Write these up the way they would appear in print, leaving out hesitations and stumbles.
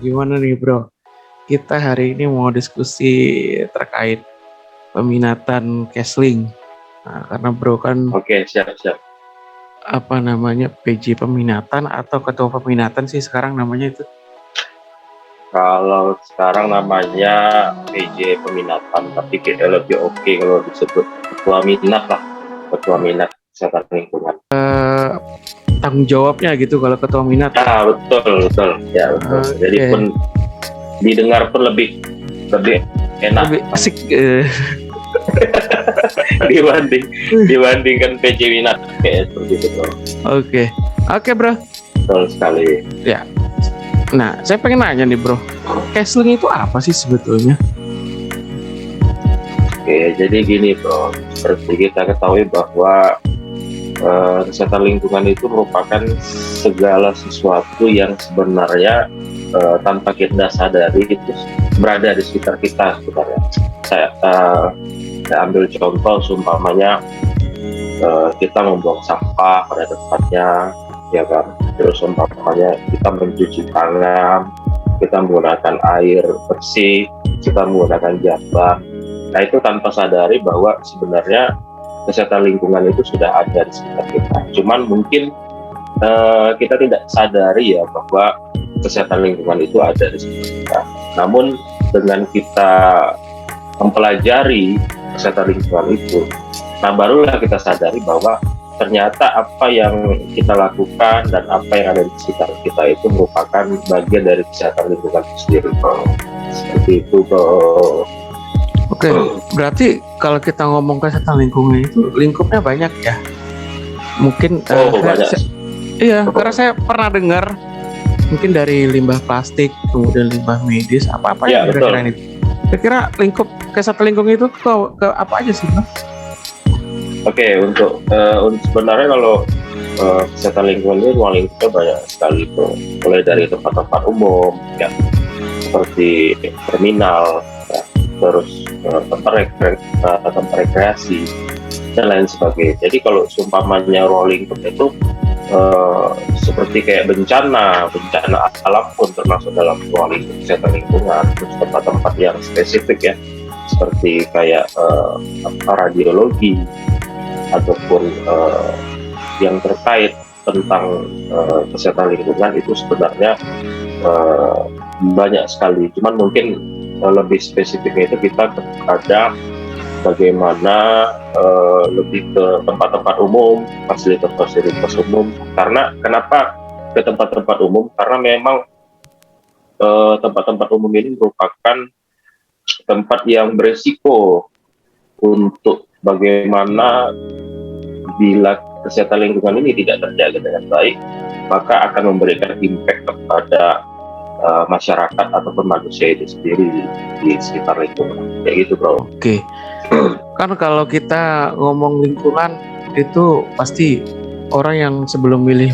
gimana nih bro? Kita hari ini mau diskusi terkait peminatan Kesling. Nah, karena bro kan Oke, siap-siap. PJ peminatan atau ketua peminatan sih sekarang namanya itu. Kalau sekarang namanya PJ peminatan, tapi kita lebih oke kalau disebut ketua minat lah, ketua minat kesehatan lingkungan. Tanggung jawabnya gitu kalau ketua minat. Ah, betul, ya betul. Jadi pun didengar pun lebih enak, lebih asik dibandingkan PJ minat kayak seperti itu bro. Oke bro. Betul sekali. Ya. Nah, saya pengen nanya nih bro, Kesling itu apa sih sebetulnya? Oke, jadi gini bro, seperti kita ketahui bahwa kesehatan lingkungan itu merupakan segala sesuatu yang sebenarnya tanpa kita sadari itu berada di sekitar kita sebenarnya. Saya ambil contoh, seumpamanya kita membuang sampah pada tempatnya, ya kan. Terus umpamanya kita mencuci tangan, kita menggunakan air bersih, kita menggunakan jamban. Nah itu tanpa sadari bahwa sebenarnya kesehatan lingkungan itu sudah ada di sekitar kita. Cuman mungkin kita tidak sadari ya bahwa kesehatan lingkungan itu ada di sekitar kita. Namun dengan kita mempelajari kesehatan lingkungan itu, nah barulah kita sadari bahwa ternyata apa yang kita lakukan dan apa yang ada di sekitar kita itu merupakan bagian dari kesehatan lingkungan itu sendiri bro. Seperti itu bro. Oke, berarti kalau kita ngomong kesehatan lingkungan itu lingkupnya banyak ya. Mungkin banyak. Iya, karena saya pernah dengar mungkin dari limbah plastik, kemudian limbah medis, apa-apa ya kira-kira ini. Kira-kira lingkup kesehatan lingkungan itu ke apa aja sih, Bang? Oke, untuk sebenarnya kalau kesehatan lingkungan ini ruang lingkupnya banyak sekali bro. Mulai dari tempat-tempat umum, ya, seperti terminal, ya, terus tempat rekreasi dan lain sebagainya. Jadi kalau seumpamanya ruang lingkup itu seperti kayak bencana alam pun termasuk dalam ruang lingkup kesehatan lingkungan. Terus tempat-tempat yang spesifik ya, seperti kayak radiologi ataupun yang terkait tentang kesehatan lingkungan itu sebenarnya banyak sekali. Cuman mungkin lebih spesifiknya itu kita kepada bagaimana lebih ke tempat-tempat umum, fasilitas umum. Karena kenapa ke tempat-tempat umum? Karena memang tempat-tempat umum ini merupakan tempat yang beresiko untuk bagaimana bila kesehatan lingkungan ini tidak terjaga dengan baik, maka akan memberikan impact kepada masyarakat ataupun manusia itu sendiri di sekitar lingkungan. Kayak gitu bro. Oke. Kan kalau kita ngomong lingkungan itu pasti orang yang sebelum milih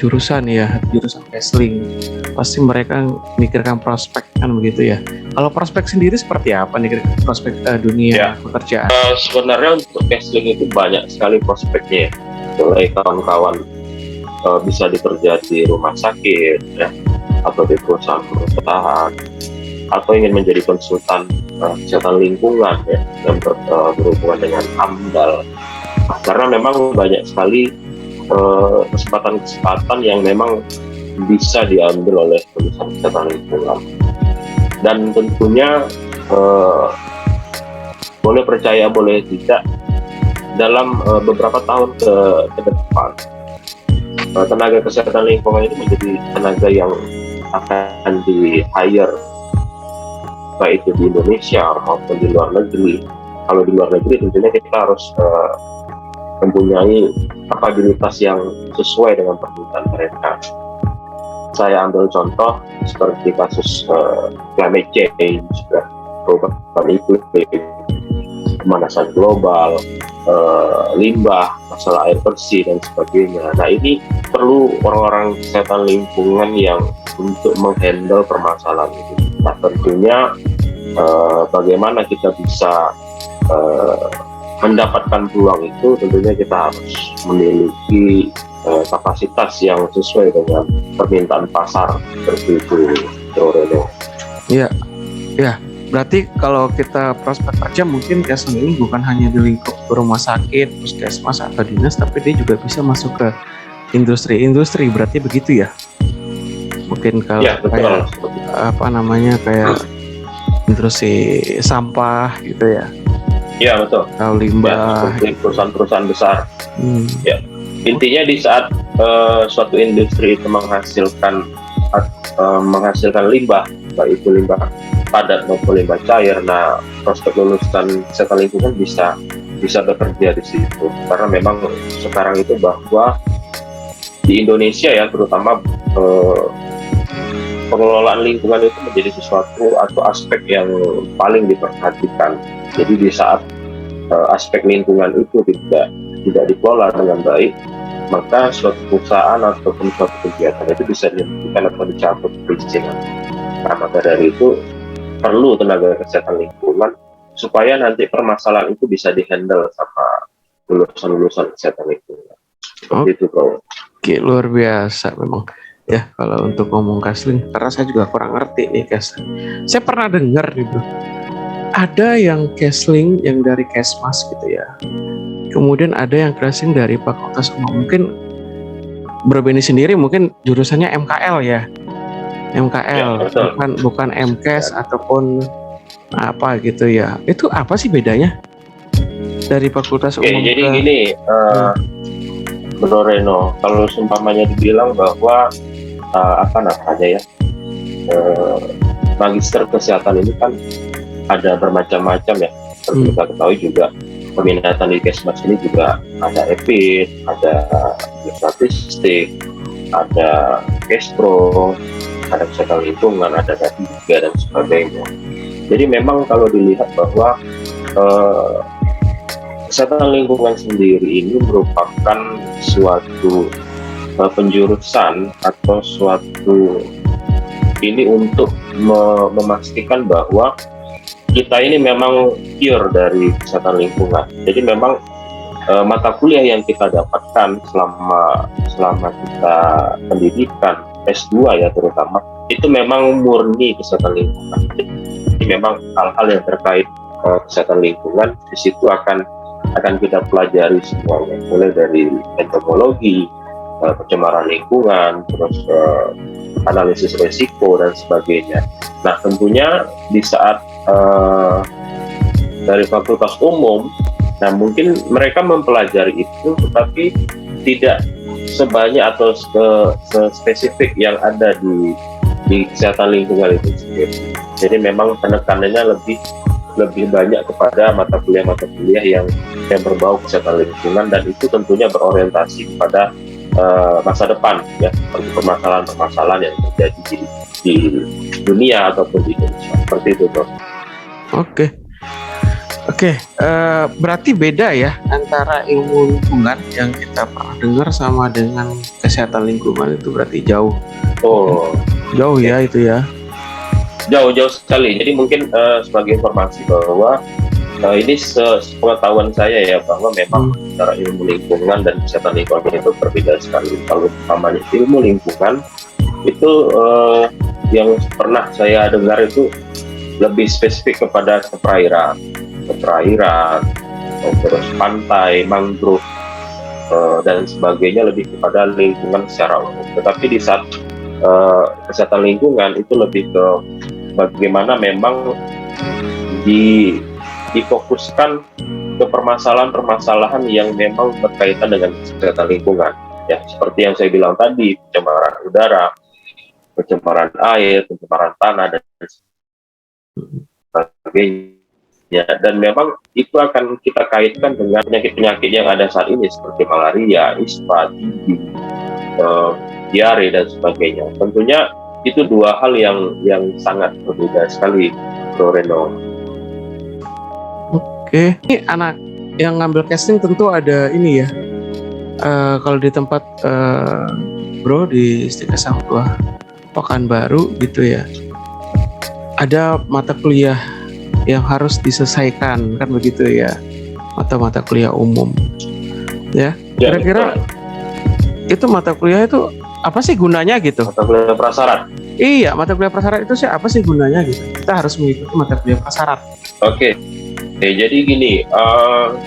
jurusan Kesling, pasti mereka mikirkan prospek kan begitu ya. Kalau prospek sendiri seperti apa nih prospek dunia pekerjaan? Sebenarnya untuk Kesling itu banyak sekali prospeknya. Mulai kawan-kawan bisa bekerja di rumah sakit ya, atau di perusahaan, atau ingin menjadi konsultan kesehatan lingkungan ya, dan berhubungan dengan AMDAL. Karena memang banyak sekali kesempatan yang memang bisa diambil oleh perusahaan kesehatan lingkungan. Dan tentunya boleh percaya boleh tidak, dalam beberapa tahun ke depan tenaga kesehatan lingkungan ini menjadi tenaga yang akan di-hire baik itu di Indonesia maupun di luar negeri. Kalau di luar negeri tentunya kita harus mempunyai kapabilitas yang sesuai dengan permintaan mereka. Saya ambil contoh seperti kasus climate change, perubahan iklim, pemanasan global, limbah, masalah air bersih dan sebagainya. Nah ini perlu orang-orang kesehatan lingkungan yang untuk menghandle permasalahan itu. Nah tentunya bagaimana kita bisa mendapatkan peluang itu, tentunya kita harus memiliki kapasitas yang sesuai dengan permintaan pasar seperti itu, Bro Reno. Iya, ya. Berarti kalau kita prospek kerja mungkin Kesling ini bukan hanya di lingkup rumah sakit, puskesmas atau dinas, tapi dia juga bisa masuk ke industri-industri. Berarti begitu ya? Mungkin kalau Ya, betul. kayak apa namanya kayak industri sampah gitu ya? Ya, betul. Atau Ya, limbah. seperti perusahaan-perusahaan besar. Hmm. Ya, intinya di saat suatu industri itu menghasilkan limbah, baik itu limbah padat maupun limbah cair. Nah, prospek lulusan kesehatan lingkungan bisa bekerja di situ, karena memang sekarang itu bahwa di Indonesia ya terutama pengelolaan lingkungan itu menjadi sesuatu atau aspek yang paling diperhatikan. Jadi di saat aspek lingkungan itu tidak dikelola dengan baik, maka suatu perusahaan ataupun suatu kegiatan itu bisa dihentikan atau dicabut perizinan. Nah, maka dari itu perlu tenaga kesehatan lingkungan supaya nanti permasalahan itu bisa dihandle sama lulusan kesehatan lingkungan. Seperti itu, Bro. Oke, luar biasa memang. Ya, kalau untuk ngomong Kesling, karena saya juga kurang ngerti nih Kesling. Saya pernah dengar nih bro, ada yang Kesling yang dari Kesmas gitu ya. Kemudian ada yang Kesling dari Fakultas Umum. Mungkin Bro Benny sendiri mungkin jurusannya MKL ya. MKL, Ya, bukan MKes ataupun apa gitu ya. Itu apa sih bedanya dari Fakultas Oke, Umum jadi ke... gini, Bro Reno, kalau seumpamanya dibilang bahwa apa namanya ya, magister kesehatan ini kan ada bermacam-macam ya. Seperti kita ketahui juga peminatan di Kesmas ini juga ada EPID, ada statistik, ada Kespro, ada kesehatan lingkungan, ada D3 dan sebagainya. Jadi memang kalau dilihat bahwa kesehatan lingkungan sendiri ini merupakan suatu penjurusan atau suatu ini untuk memastikan bahwa kita ini memang pure dari kesehatan lingkungan. Jadi memang mata kuliah yang kita dapatkan selama kita pendidikan S2 ya terutama, itu memang murni kesehatan lingkungan. Jadi memang hal-hal yang terkait kesehatan lingkungan di situ akan kita pelajari semuanya, mulai dari entomologi, pencemaran lingkungan, terus analisis resiko dan sebagainya. Nah, tentunya di saat dari Fakultas Umum, nah mungkin mereka mempelajari itu, tetapi tidak sebanyak atau spesifik yang ada di kesehatan lingkungan itu sendiri. Jadi memang penekanannya lebih banyak kepada mata kuliah yang berbau kesehatan lingkungan, dan itu tentunya berorientasi kepada masa depan ya, seperti permasalahan-permasalahan yang terjadi di dunia ataupun di Indonesia. Seperti itu, Bro. Oke, berarti beda ya antara ilmu lingkungan yang kita pernah dengar sama dengan kesehatan lingkungan, itu berarti jauh. Jauh ya itu ya. Jauh sekali. Jadi mungkin sebagai informasi bahwa ini sepengetahuan saya ya, bahwa memang antara ilmu lingkungan dan kesehatan lingkungan itu berbeda sekali. Kalau umpamanya ilmu lingkungan itu yang pernah saya dengar itu lebih spesifik kepada perairan, terus pantai, mangrove dan sebagainya, lebih kepada lingkungan secara umum. Tetapi di saat kesehatan lingkungan itu lebih ke bagaimana memang difokuskan ke permasalahan-permasalahan yang memang berkaitan dengan kesehatan lingkungan. Ya, seperti yang saya bilang tadi, pencemaran udara, pencemaran air, pencemaran tanah dan sebagainya. Dan memang itu akan kita kaitkan dengan penyakit-penyakit yang ada saat ini seperti malaria, ispa, TB, diare dan sebagainya. Tentunya itu dua hal yang sangat berbeda sekali, Bro Reno. Oke, ini anak yang ngambil casting tentu ada ini ya. Kalau di tempat Bro di Istika Sang Tua Pekanbaru gitu ya, ada mata kuliah yang harus diselesaikan kan begitu ya, mata kuliah umum ya. Kira-kira itu mata kuliah itu apa sih gunanya gitu? Mata kuliah prasyarat. Iya, mata kuliah prasyarat itu sih apa sih gunanya gitu? Kita harus mengikuti mata kuliah prasyarat. Oke, jadi gini,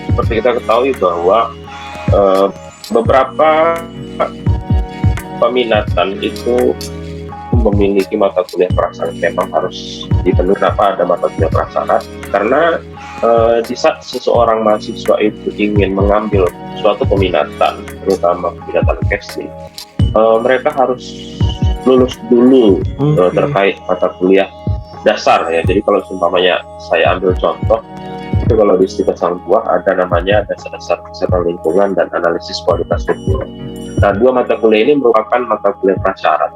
seperti kita ketahui bahwa beberapa peminatan itu memiliki mata kuliah prasyarat, memang harus dipenuhi. Kenapa ada mata kuliah prasyarat? Karena di saat seseorang mahasiswa itu ingin mengambil suatu peminatan, terutama peminatan Kesling, mereka harus lulus dulu terkait mata kuliah dasar ya. Jadi kalau seumpamanya saya ambil contoh, itu kalau di Stikes Sang Buah ada namanya dasar-dasar kesehatan lingkungan dan analisis kualitas lingkungan. Nah, dua mata kuliah ini merupakan mata kuliah prasyarat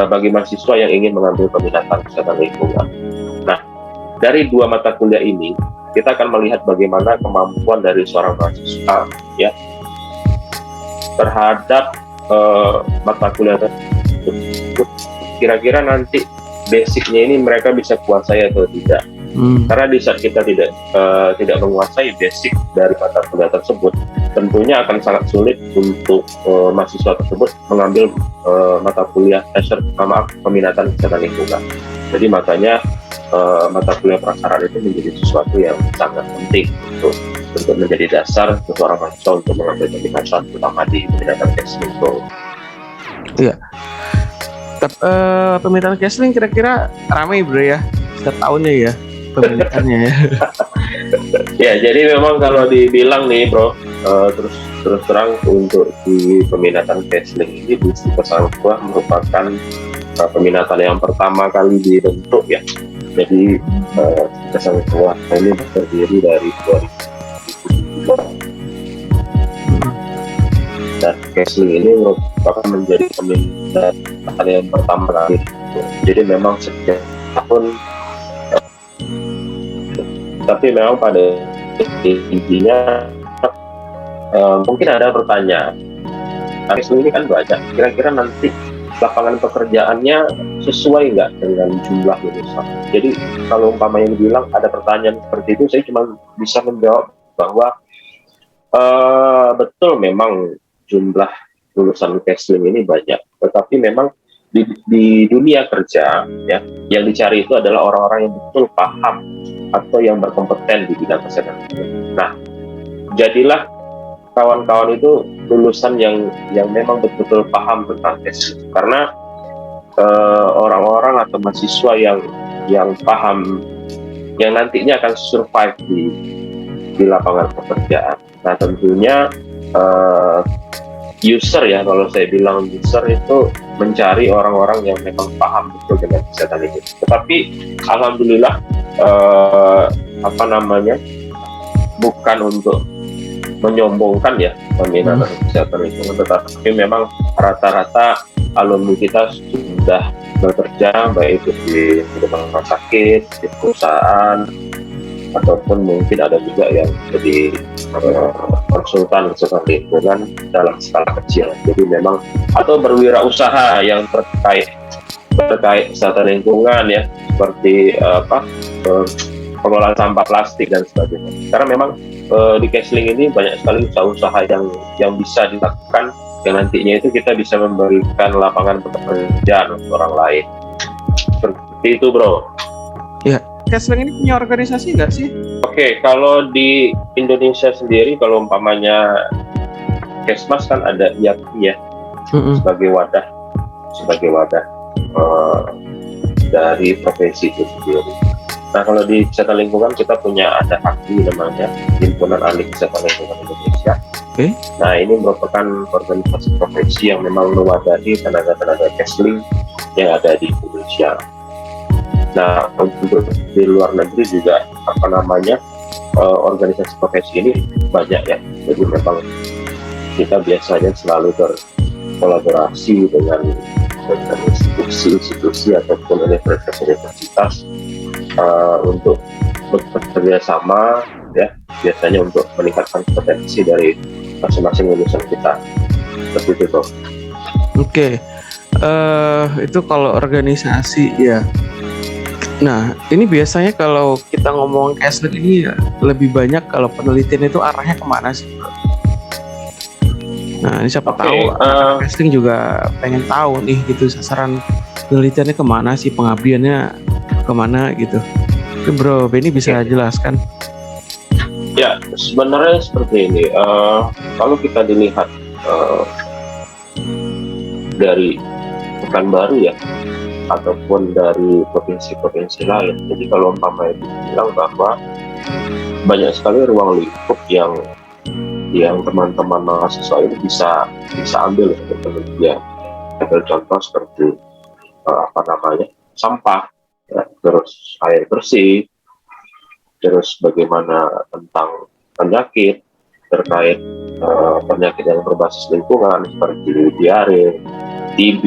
bagi mahasiswa yang ingin mengambil peminatan kesehatan lingkungan. Nah, dari dua mata kuliah ini kita akan melihat bagaimana kemampuan dari seorang mahasiswa ya terhadap mata kuliah tersebut. Kira-kira nanti basicnya ini mereka bisa kuasai atau tidak. Karena di saat kita tidak menguasai basic dari mata kuliah tersebut, tentunya akan sangat sulit untuk mahasiswa tersebut mengambil mata kuliah peminatan kesehatan lingkungan. Jadi makanya mata kuliah prasyarat itu menjadi sesuatu yang sangat penting untuk menjadi dasar seorang mahasiswa untuk mengambil peminatan, terutama di peminatan Kesling. Iya. Peminatan Kesling kira-kira ramai bro ya setiap tahunnya ya peminatannya ya. Ya, jadi memang kalau dibilang nih bro, terus terang untuk di peminatan Kesling ini di Stikes Sang Buah merupakan peminatan yang pertama kali dibentuk ya. Jadi Stikes Sang Buah ini terdiri dari 2007 dan Kesling ini merupakan menjadi peminatan yang pertama kali. Jadi memang setiap tahun, tapi memang pada intinya mungkin ada pertanyaan. Kesling ini kan banyak. Kira-kira nanti lapangan pekerjaannya sesuai nggak dengan jumlah lulusan? Jadi kalau umpamanya bilang ada pertanyaan seperti itu, saya cuma bisa menjawab bahwa betul memang jumlah lulusan Kesling ini banyak, tetapi memang di dunia kerja ya yang dicari itu adalah orang-orang yang betul paham atau yang berkompeten di bidang kesehatan. Nah, jadilah kawan-kawan itu lulusan yang memang betul-betul paham tentang Kesling, karena orang-orang atau mahasiswa yang paham yang nantinya akan survive di lapangan pekerjaan. Nah, tentunya user ya, kalau saya bilang user itu mencari orang-orang yang memang paham betul dengan kesehatan itu. Tetapi alhamdulillah bukan untuk menyombongkan ya peminatan kesehatan lingkungan, tetapi memang rata-rata alumni kita sudah bekerja baik itu di rumah sakit, di perusahaan, ataupun mungkin ada juga yang jadi konsultan kesehatan lingkungan dalam skala kecil. Jadi memang atau berwirausaha yang terkait kesehatan lingkungan ya, seperti pengelolaan sampah plastik dan sebagainya. Karena memang di Kesling ini banyak sekali usaha-usaha yang bisa dilakukan, yang nantinya itu kita bisa memberikan lapangan pekerjaan untuk orang lain. Seperti itu bro. Ya, Kesling ini punya organisasi nggak sih? Oke, kalau di Indonesia sendiri, kalau umpamanya Kesmas kan ada IAPI ya, sebagai wadah dari profesi itu sendiri. Nah, kalau di kesehatan lingkungan kita punya ada HAKI namanya, Himpunan Ahli Kesehatan Lingkungan Indonesia. Nah, ini merupakan organisasi profesi yang memang mewadahi tenaga-tenaga Kesling yang ada di Indonesia. Nah, untuk di luar negeri juga organisasi profesi ini banyak ya. Jadi memang kita biasanya selalu berkolaborasi dengan institusi ataupun universitas untuk bekerja sama ya, biasanya untuk meningkatkan kompetensi dari masing-masing lulusan kita. Seperti itu toh. Oke. Itu kalau organisasi ya. Nah, ini biasanya kalau kita ngomong Kesling ini ya, lebih banyak kalau penelitian itu arahnya kemana sih? Nah ini siapa Oke, tahu anak-anak casting juga pengen tahu nih gitu sasaran penelitiannya kemana sih, pengabdiannya kemana gitu. Mungkin Bro Benny bisa Oke. jelaskan. Ya, sebenarnya seperti ini. Kalau kita dilihat dari Pekanbaru ya, ataupun dari provinsi-provinsi lain. Jadi kalau umpamanya dibilang bahwa banyak sekali ruang lingkup yang teman-teman mahasiswa ini bisa ambil untuk penelitian. Ambil contoh seperti apa namanya, sampah, ya, terus air bersih, terus bagaimana tentang penyakit terkait penyakit yang berbasis lingkungan seperti diare, TB,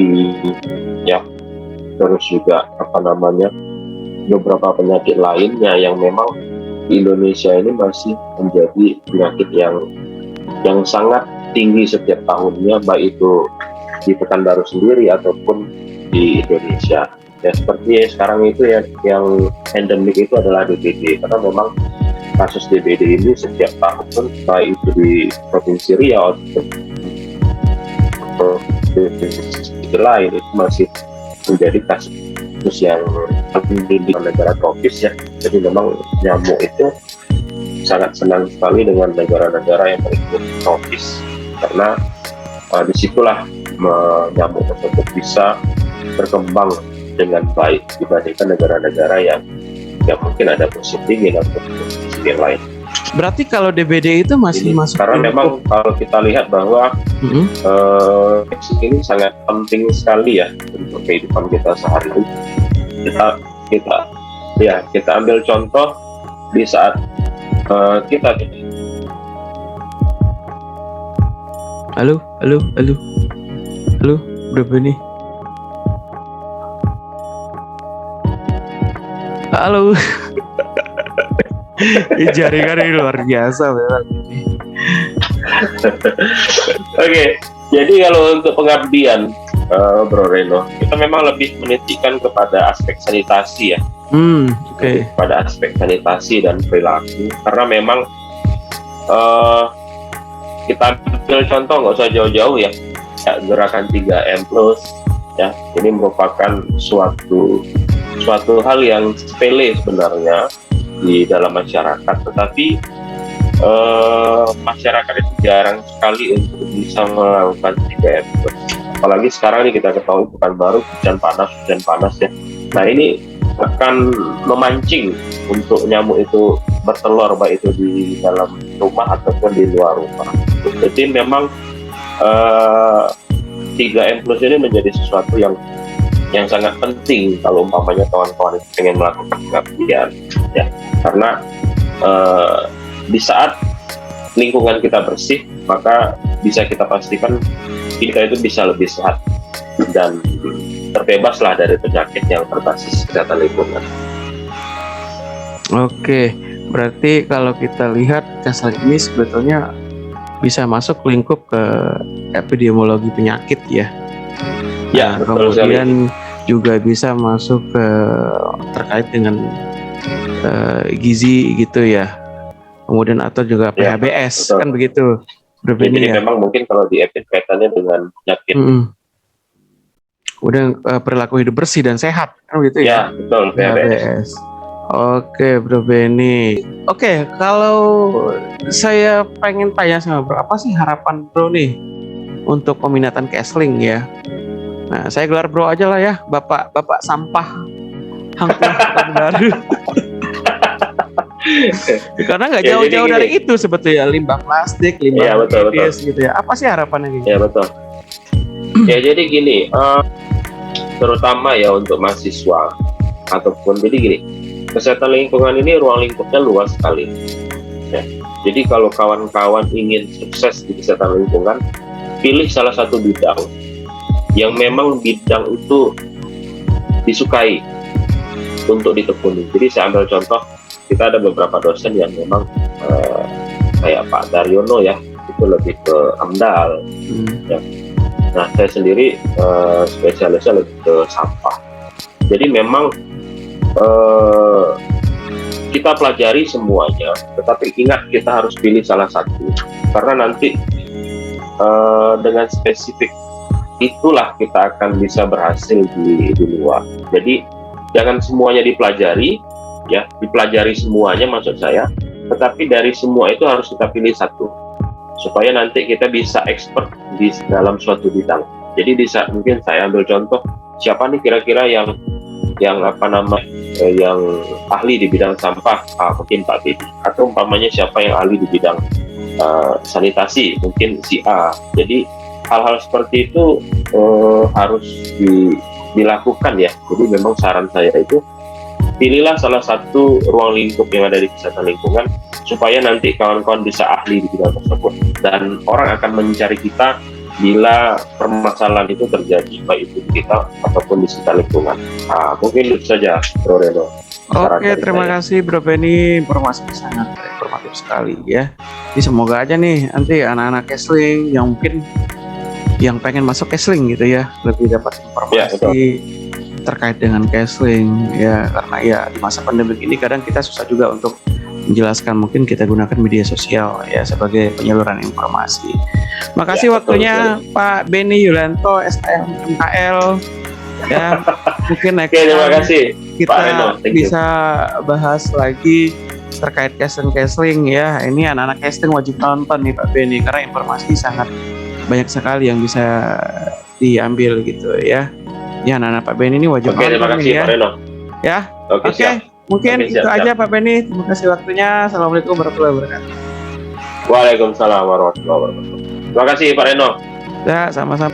ya, terus juga apa namanya, beberapa penyakit lainnya yang memang di Indonesia ini masih menjadi penyakit yang sangat tinggi setiap tahunnya, baik itu di Pekanbaru sendiri ataupun di Indonesia. Ya seperti sekarang itu ya, yang endemik itu adalah DBD, karena memang kasus DBD ini setiap tahun baik itu di Provinsi Riau ataupun provinsi lain itu masih menjadi kasus yang penting di negara tropis ya. Jadi memang nyamuk itu sangat senang sekali dengan negara-negara yang berikut tropis, karena disitulah nyamuk tersebut bisa berkembang dengan baik dibandingkan negara-negara yang mungkin ada musim dingin atau musim yang lain. Berarti kalau DBD itu masih masuk karena memang kalau kita lihat bahwa ini sangat penting sekali ya untuk kehidupan kita sehari-hari. Kita ambil contoh di saat kita halo Bro Benny. Halo. Jaringan ini luar biasa memang. Oke, jadi kalau untuk pengabdian Bro Reno, kita memang lebih menitikkan kepada aspek sanitasi ya. Oke. Pada aspek sanitasi dan perilaku, karena memang kita ambil contoh nggak usah jauh-jauh ya, gerakan 3M+ ya, ini merupakan suatu hal yang sepele sebenarnya di dalam masyarakat, tetapi masyarakat itu jarang sekali untuk bisa melakukan 3M+. Apalagi sekarang ini kita ketahui Pekanbaru hujan panas ya. Nah ini akan memancing untuk nyamuk itu bertelur, baik itu di dalam rumah ataupun di luar rumah. Jadi memang 3M+ ini menjadi sesuatu yang sangat penting kalau umpamanya kawan-kawan itu ingin melakukan pengabdian ya, karena di saat lingkungan kita bersih, maka bisa kita pastikan kita itu bisa lebih sehat dan terbebaslah dari penyakit yang berbasis kesehatan lingkungan. Oke, berarti kalau kita lihat Casling ini sebetulnya bisa masuk lingkup ke epidemiologi penyakit ya. Ya, betul kemudian juga bisa masuk ke terkait dengan gizi gitu ya. Kemudian atau juga PHBS kan begitu. Jadi memang mungkin kalau di kaitannya dengan penyakit. Kemudian perilaku hidup bersih dan sehat kan begitu ya. Ya, betul, PHBS. Oke, Bro Benny. Oke, kalau saya pengen tanya sama Bro, apa sih harapan Bro nih untuk peminatan Casling ya? Nah, saya gelar Bro aja lah ya, Bapak sampah Hangtuah Pekanbaru. Karena nggak jauh-jauh dari itu sebetulnya, limbah plastik, limbah medis gitu ya. Apa sih harapannya gitu? Ya betul. Ya jadi gini, terutama ya untuk mahasiswa ataupun jadi gini, kesehatan lingkungan ini ruang lingkupnya luas sekali. Ya. Jadi kalau kawan-kawan ingin sukses di kesehatan lingkungan, pilih salah satu bidang yang memang bidang itu disukai untuk ditekuni. Jadi saya ambil contoh, kita ada beberapa dosen yang memang kayak Pak Daryono ya, itu lebih ke AMDAL. Ya. Nah saya sendiri spesialisnya lebih ke sampah. Jadi memang kita pelajari semuanya, tetapi ingat kita harus pilih salah satu, karena nanti dengan spesifik itulah kita akan bisa berhasil di luar. Jadi jangan semuanya dipelajari, ya dipelajari semuanya maksud saya, tetapi dari semua itu harus kita pilih satu supaya nanti kita bisa expert di dalam suatu bidang. Jadi mungkin saya ambil contoh, siapa nih kira-kira yang yang ahli di bidang sampah, mungkin Pak Bedi, atau umpamanya siapa yang ahli di bidang sanitasi, mungkin si A. Jadi hal-hal seperti itu harus dilakukan ya. Jadi memang saran saya itu pilihlah salah satu ruang lingkup yang ada di kesehatan lingkungan supaya nanti kawan-kawan bisa ahli di bidang tersebut, dan orang akan mencari kita bila permasalahan itu terjadi baik itu di kita ataupun di sekitar lingkungan. Mungkin itu saja Bro Reno. Oke, terima kasih Bro Benny, informasi sangat informatif sekali ya. Jadi semoga aja nih nanti anak-anak Kesling yang mungkin yang pengen masuk Kesling gitu ya, lebih dapat informasi terkait dengan Kesling ya, karena ya di masa pandemi ini kadang kita susah juga untuk menjelaskan, mungkin kita gunakan media sosial ya sebagai penyaluran informasi. Makasih waktunya Pak Benny Yulianto SKM MKL ya. Mungkin next terima kasih kita Pak Reno, bisa bahas lagi terkait Kesling ya. Ini anak-anak Kesling wajib nonton nih Pak Benny, karena informasi sangat banyak sekali yang bisa diambil gitu ya. Ya anak-anak Pak Benny ini wajib nonton. Terima kasih ya. Pak Reno. Ya. Oke. Mungkin itu aja Pak Benny. Terima kasih waktunya. Assalamualaikum warahmatullahi wabarakatuh. Waalaikumsalam warahmatullahi wabarakatuh. Terima kasih Pak Reno. Ya, sama-sama.